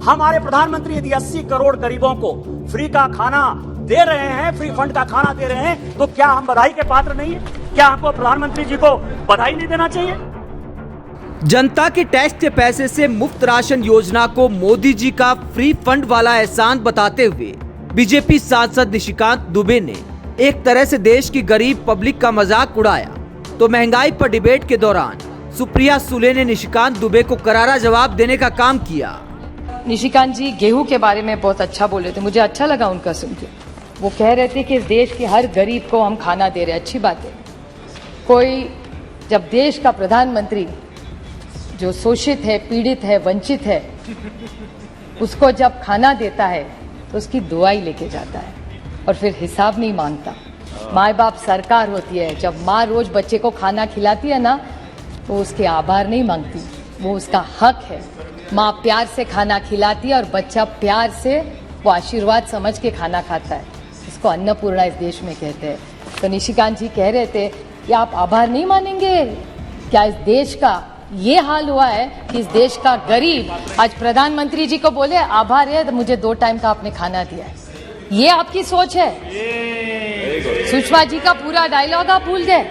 हमारे प्रधानमंत्री यदि 80 करोड़ गरीबों को फ्री का खाना दे रहे हैं, फ्री फंड का खाना दे रहे हैं, तो क्या हम बधाई के पात्र नहीं है? क्या हमको प्रधानमंत्री जी को बधाई नहीं देना चाहिए? जनता के टैक्स के पैसे से मुफ्त राशन योजना को मोदी जी का फ्री फंड वाला एहसान बताते हुए बीजेपी सांसद निशिकांत दुबे ने एक तरह से देश की गरीब पब्लिक का मजाक उड़ाया। तो महंगाई पर डिबेट के दौरान सुप्रिया सुले ने निशिकांत दुबे को करारा जवाब देने का काम किया। निशिकांत जी गेहूं के बारे में बहुत अच्छा बोले थे, मुझे अच्छा लगा उनका सुन के। वो कह रहे थे कि इस देश के हर गरीब को हम खाना दे रहे हैं, अच्छी बात है। कोई जब देश का प्रधानमंत्री जो शोषित है, पीड़ित है, वंचित है, उसको जब खाना देता है तो उसकी दुआई लेके जाता है और फिर हिसाब नहीं मांगता। माँ बाप सरकार होती है, जब माँ रोज बच्चे को खाना खिलाती है ना तो उसके आभार नहीं मांगती, वो उसका हक है। माँ प्यार से खाना खिलाती है और बच्चा प्यार से वो आशीर्वाद समझ के खाना खाता है, इसको अन्नपूर्णा इस देश में कहते हैं। तो निशिकांत जी कह रहे थे कि आप आभार नहीं मानेंगे क्या? इस देश का ये हाल हुआ है कि इस देश का गरीब आज प्रधानमंत्री जी को बोले आभार है तो मुझे 2 टाइम का आपने खाना दिया है। ये आपकी सोच है? सुषमा जी का पूरा डायलॉग आप भूल गए।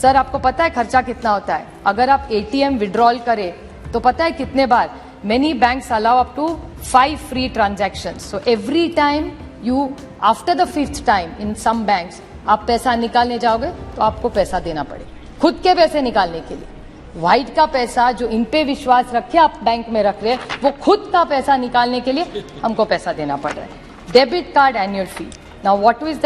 सर आपको पता है खर्चा कितना होता है? अगर आप ATM विड्रॉल करें तो पता है कितने बार? Many banks allow up to 5 free transactions. So every time you after the 5th time in some banks आप पैसा निकालने जाओगे तो आपको पैसा देना पड़ेगा, खुद के पैसे निकालने के लिए। व्हाइट का पैसा जो इन पे विश्वास रखे आप बैंक में रख रहे हैं, वो खुद का पैसा निकालने के लिए हमको पैसा देना पड़ रहा है। Debit card annual fee, now what is the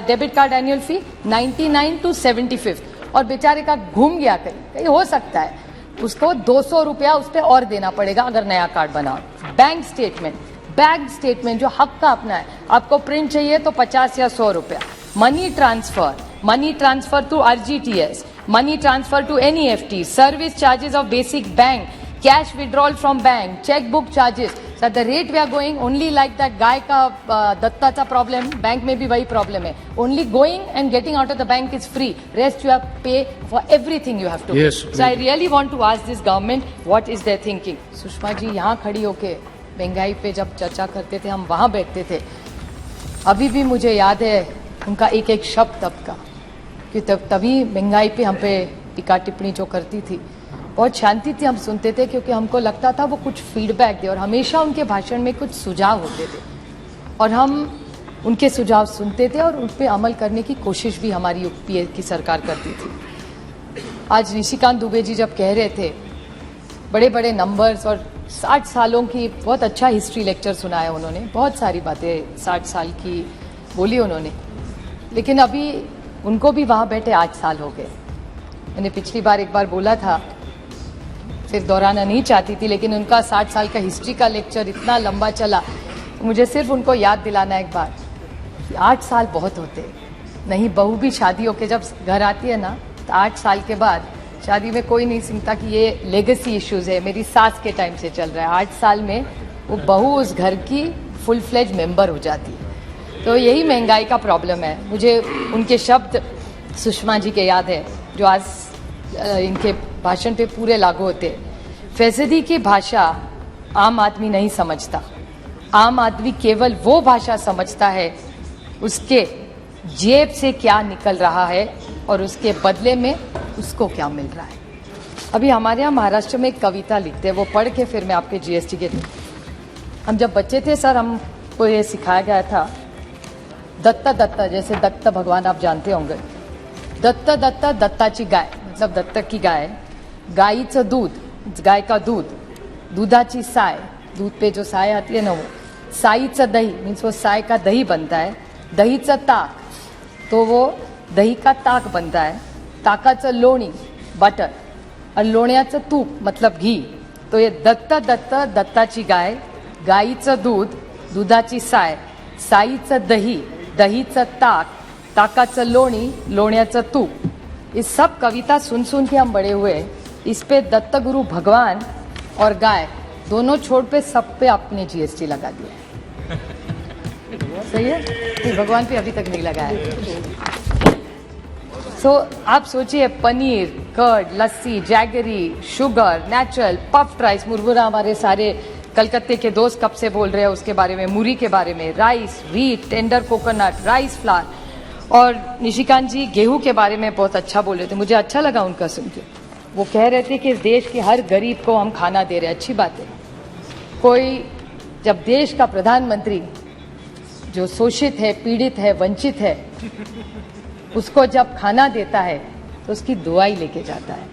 debit card annual fee? 99 to 75। और बेचारे का घूम गया कहीं हो सकता है उसको 200 रुपया उस पर और देना पड़ेगा अगर नया कार्ड बनाओ। बैंक स्टेटमेंट जो हक का अपना है, आपको प्रिंट चाहिए तो 50 या 100 रुपया। Money transfer to RGTS, money transfer to NEFT, service charges of basic bank, cash withdrawal from bank, checkbook charges. So the rate we are going only like that गाय का दत्ता का problem, बैंक में भी वही problem है। Only going and getting out of the bank is free. Rest you have to pay for everything you have to pay. Yes, so I really want to ask this government what is their thinking. Sushma ji यहाँ खड़ी होके महंगाई पे जब चर्चा करते थे, हम वहाँ बैठते थे, अभी भी मुझे याद है उनका एक एक शब्द तब का, कि तभी महंगाई पे हम पे टीका टिप्पणी जो करती थी बहुत शांति थी, हम सुनते थे क्योंकि हमको लगता था वो कुछ फीडबैक दे और हमेशा उनके भाषण में कुछ सुझाव होते थे और हम उनके सुझाव सुनते थे और उन पर अमल करने की कोशिश भी हमारी UPA की सरकार करती थी। आज निशिकांत दुबे जी जब कह रहे थे बड़े बड़े नंबर्स और 60 सालों की बहुत अच्छा हिस्ट्री लेक्चर सुनाया उन्होंने, बहुत सारी बातें 60 साल की बोली उन्होंने, लेकिन अभी उनको भी वहाँ बैठे 8 साल हो गए। मैंने पिछली बार एक बार बोला था, फिर दोहराना नहीं चाहती थी, लेकिन उनका 60 साल का हिस्ट्री का लेक्चर इतना लंबा चला, तो मुझे सिर्फ उनको याद दिलाना एक बार कि 8 साल बहुत होते नहीं। बहू भी शादी होके जब घर आती है ना तो 8 साल के बाद शादी में कोई नहीं सुनता कि ये लेगेसी इश्यूज है, मेरी सास के टाइम से चल रहा है। 8 साल में वो बहू उस घर की फुल फ्लेज मेंबर हो जाती है। तो यही महंगाई का प्रॉब्लम है। मुझे उनके शब्द सुषमा जी के याद है जो आज इनके भाषण पे पूरे लागू होते हैं। फैसदी की भाषा आम आदमी नहीं समझता, आम आदमी केवल वो भाषा समझता है उसके जेब से क्या निकल रहा है और उसके बदले में उसको क्या मिल रहा है। अभी हमारे यहाँ महाराष्ट्र में एक कविता लिखते हैं, वो पढ़ के फिर मैं आपके GST के हम जब बच्चे थे सर, हमको ये सिखाया गया था, दत्ता जैसे दत्त भगवान आप जानते होंगे, दत्ता दत्ताची गाय मतलब दत्तक की गाय, गाईचं दूध, गाय का दूध, दुधाची साय, दूध पे जो साय आती है ना वो, साईचं दही मीन्स वो साय का दही बनता है, दहीचं ताक तो वो दही का ताक बनता है, ताकाचं लोणी बटर और लोण्याचं तूप मतलब घी। तो ये दत्ताची गाय, गाईचं दूध, दुधाची साय, साईचं दही, दहीचं ताक, ताकाचं लोणी, लोण्याचं तूप, इस सब कविता सुन सुन के हम बड़े हुए। इस पे दत्त गुरु भगवान और गाय दोनों छोड़ पे सब पे आपने GST लगा दिया। सही है? नहीं, भगवान पे अभी तक नहीं लगाया। आप सोचिए paneer, curd, lassi, jaggery, sugar, natural, puffed rice, मुरमुरा हमारे सारे कलकत्ते के दोस्त कब से बोल रहे हैं उसके बारे में, मूरी के बारे में, rice, wheat, tender coconut, rice flour, और निशिकांत जी गेहूं के बारे में बहुत अच्छा बोल रहे थे, मुझे अच्छा लगा उनका सुन के। वो कह रहे थे कि इस देश के हर गरीब को हम खाना दे रहे हैं, अच्छी बात है। कोई जब देश का प्रधानमंत्री जो शोषित है, पीड़ित है, वंचित है, उसको जब खाना देता है तो उसकी दुआई लेके जाता है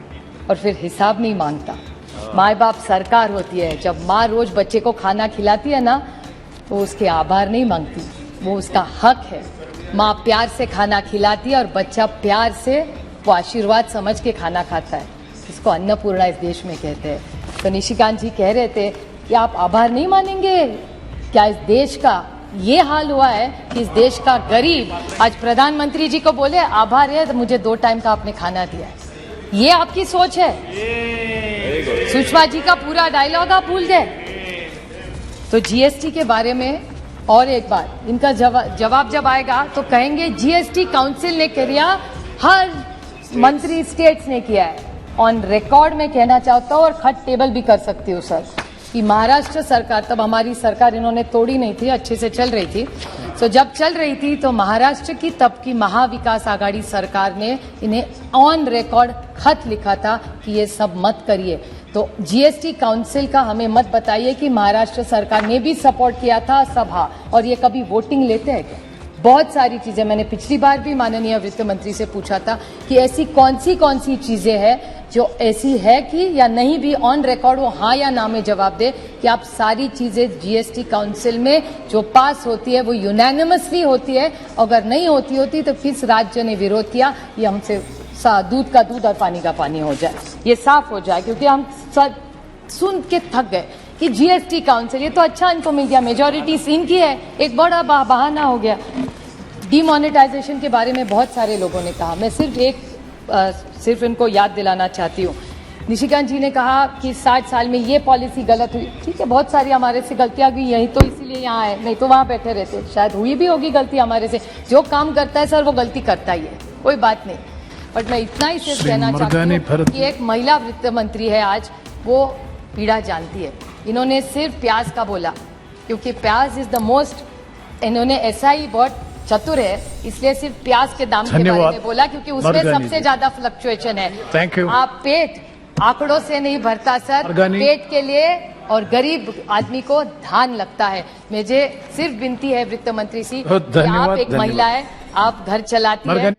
और फिर हिसाब नहीं मांगता। माँ बाप सरकार होती है, जब माँ रोज बच्चे को खाना खिलाती है ना तो उसके आभार नहीं मांगती, वो उसका हक है। माँ प्यार से खाना खिलाती है और बच्चा प्यार से वो आशीर्वाद समझ के खाना खाता है, इसको अन्नपूर्णा इस देश में कहते हैं। तो निशिकांत जी कह रहे थे कि आप आभार नहीं मानेंगे क्या? इस देश का ये हाल हुआ है कि इस देश का गरीब आज प्रधानमंत्री जी को बोले आभार है तो मुझे 2 टाइम का आपने खाना दिया है, ये आपकी सोच है? सुषमा जी का पूरा डायलॉग आप भूल गए। तो जीएसटी के बारे में और एक बार इनका जवाब जब आएगा तो कहेंगे जीएसटी काउंसिल ने किया, हर मंत्री स्टेट्स ने किया है। ऑन रिकॉर्ड में कहना चाहता हूँ और खट टेबल भी कर सकती हूँ सर कि महाराष्ट्र सरकार, तब हमारी सरकार इन्होंने तोड़ी नहीं थी, अच्छे से चल रही थी, तो जब चल रही थी तो महाराष्ट्र की तब की महाविकास आघाड़ी सरकार ने इन्हें ऑन रिकॉर्ड खत लिखा था कि ये सब मत करिए। तो जीएसटी काउंसिल का हमें मत बताइए कि महाराष्ट्र सरकार ने भी सपोर्ट किया था सभा, और ये कभी वोटिंग लेते हैं क्या? बहुत सारी चीजें मैंने पिछली बार भी माननीय वित्त मंत्री से पूछा था कि ऐसी कौन सी चीजें हैं जो ऐसी है कि या नहीं भी ऑन रिकॉर्ड वो हाँ या ना में जवाब दे कि आप सारी चीजें जीएसटी काउंसिल में जो पास होती है वो यूनैनिमसली होती है, अगर नहीं होती तो किस राज्य ने विरोध किया, ये हमसे दूध का दूध और पानी का पानी हो जाए, ये साफ हो जाए। क्योंकि हम सुन के थक गए कि जीएसटी काउंसिल, ये तो अच्छा इनको मिल गया, मेजोरिटी सीन की है, एक बड़ा बहाना हो गया। डीमोनेटाइजेशन के बारे में बहुत सारे लोगों ने कहा, मैं सिर्फ इनको याद दिलाना चाहती हूँ। निशिकांत जी ने कहा कि 60 साल में ये पॉलिसी गलत हुई, ठीक है, बहुत सारी हमारे से गलतियां हुई, यही तो इसीलिए यहाँ आए, नहीं तो वहाँ बैठे रहते, शायद हुई भी होगी गलती हमारे से। जो काम करता है सर वो गलती करता ही है, कोई बात नहीं, बट मैं इतना ही सिर्फ कहना चाहती हूँ कि एक महिला वित्त मंत्री है आज, वो पीड़ा जानती है। इन्होंने सिर्फ प्याज का बोला क्योंकि प्याज इज द मोस्ट, इन्होंने ऐसा ही बहुत चतुर है इसलिए सिर्फ प्याज के दाम के बारे में बोला क्योंकि उसमें सबसे ज्यादा फ्लक्चुएशन है। Thank you. आप पेट आंकड़ों से नहीं भरता सर, पेट के लिए और गरीब आदमी को धान लगता है। मुझे सिर्फ विनती है वित्त मंत्री से, आप एक महिला है, आप घर चलाती है।